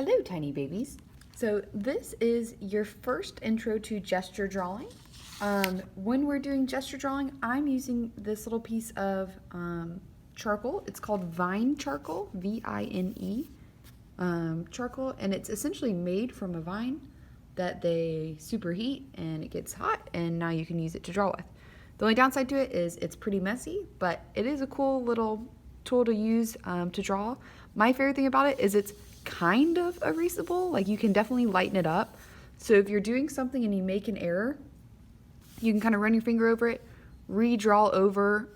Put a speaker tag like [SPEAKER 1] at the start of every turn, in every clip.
[SPEAKER 1] Hello, tiny babies. So this is your first intro to gesture drawing. When we're doing gesture drawing, I'm using this little piece of charcoal. It's called Vine charcoal, V-I-N-E charcoal, and it's essentially made from a vine that they superheat and it gets hot, and now you can use it to draw with. The only downside to it is it's pretty messy, but it is a cool little tool to use to draw. My favorite thing about it is it's kind of erasable. Like, you can definitely lighten it up. So if you're doing something and you make an error, you can kind of run your finger over it, redraw over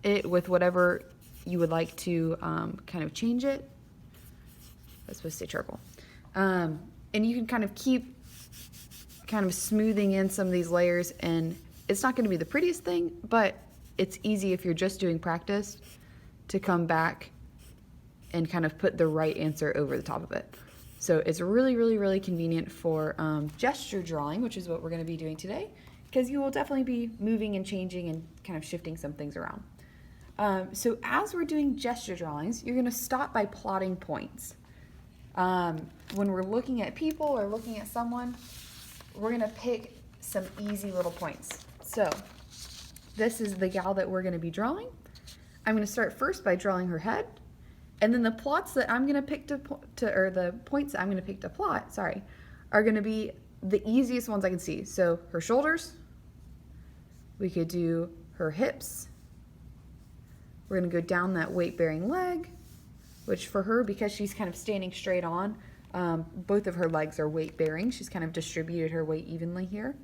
[SPEAKER 1] it with whatever you would like to kind of change it. That's supposed to say charcoal. And you can kind of keep kind of smoothing in some of these layers, and it's not going to be the prettiest thing, but it's easy if you're just doing practice to come back and kind of put the right answer over the top of it. So it's really, really, really convenient for gesture drawing, which is what we're going to be doing today, because you will definitely be moving and changing and kind of shifting some things around. So as we're doing gesture drawings, you're going to stop by plotting points. When we're looking at people or looking at someone, we're going to pick some easy little points. So this is the gal that we're going to be drawing. I'm going to start first by drawing her head, and then the plots that I'm going to pick or the points that I'm going to pick to plot, are going to be the easiest ones I can see. So her shoulders, we could do her hips. We're going to go down that weight-bearing leg, which for her, because she's kind of standing straight on, both of her legs are weight-bearing. She's kind of distributed her weight evenly here.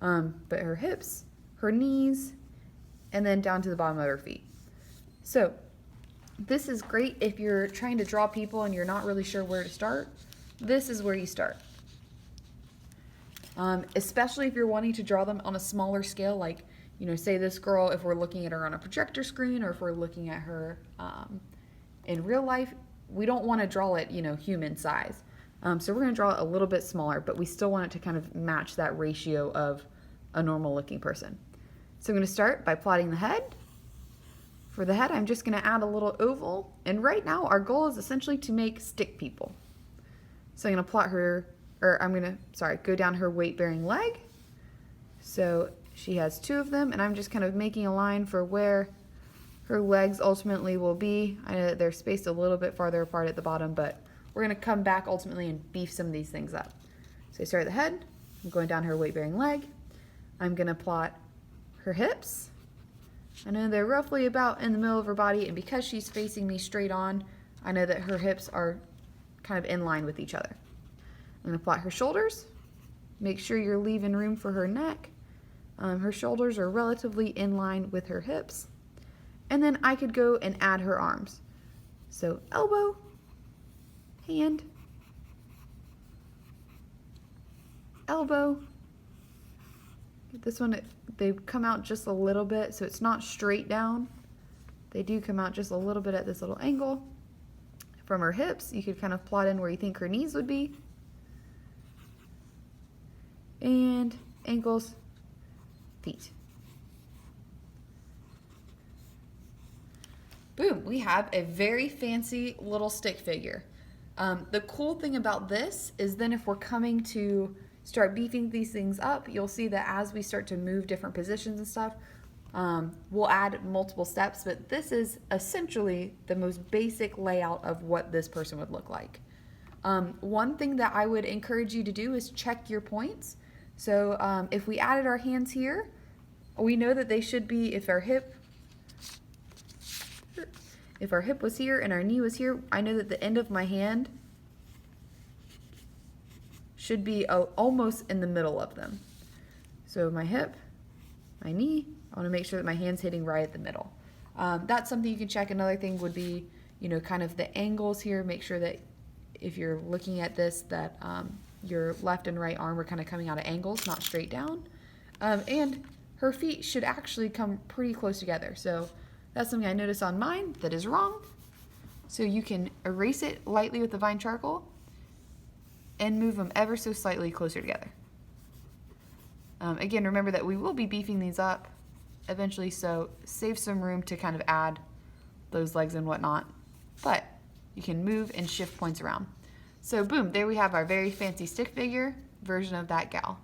[SPEAKER 1] But her hips, her knees, and then down to the bottom of her feet. So this is great if you're trying to draw people and you're not really sure where to start. This is where you start. Especially if you're wanting to draw them on a smaller scale, like, say this girl, if we're looking at her on a projector screen, or if we're looking at her in real life, we don't want to draw it, human size. So we're going to draw it a little bit smaller, but we still want it to kind of match that ratio of a normal looking person. So I'm going to start by plotting the head. For the head, I'm just going to add a little oval, and right now our goal is essentially to make stick people. So I'm going to plot her, or I'm going to, go down her weight-bearing leg. So she has two of them, and I'm just kind of making a line for where her legs ultimately will be. I know that they're spaced a little bit farther apart at the bottom, but we're going to come back ultimately and beef some of these things up. So I start at the head, I'm going down her weight-bearing leg. I'm going to plot her hips. I know they're roughly about in the middle of her body, and because she's facing me straight on, I know that her hips are kind of in line with each other. I'm going to plot her shoulders. Make sure you're leaving room for her neck. Her shoulders are relatively in line with her hips. And then I could go and add her arms. So elbow, hand, elbow. This one, they come out just a little bit, so it's not straight down. They do come out just a little bit at this little angle. From her hips, you could kind of plot in where you think her knees would be. And ankles, feet. Boom, we have a very fancy little stick figure. The cool thing about this is then if we're coming to start beefing these things up, you'll see that as we start to move different positions and stuff, we'll add multiple steps, but this is essentially the most basic layout of what this person would look like. One thing that I would encourage you to do is check your points. So if we added our hands here, we know that they should be, if our hip was here and our knee was here, I know that the end of my hand should be almost in the middle of them. So my hip, my knee, I want to make sure that my hand's hitting right at the middle. That's something you can check. Another thing would be, kind of the angles here. Make sure that if you're looking at this, that your left and right arm are kind of coming out at angles, not straight down. And her feet should actually come pretty close together. So that's something I noticed on mine that is wrong. So you can erase it lightly with the Vine charcoal and move them ever so slightly closer together. Again, remember that we will be beefing these up eventually, so save some room to kind of add those legs and whatnot. But you can move and shift points around. So boom, there we have our very fancy stick figure version of that gal.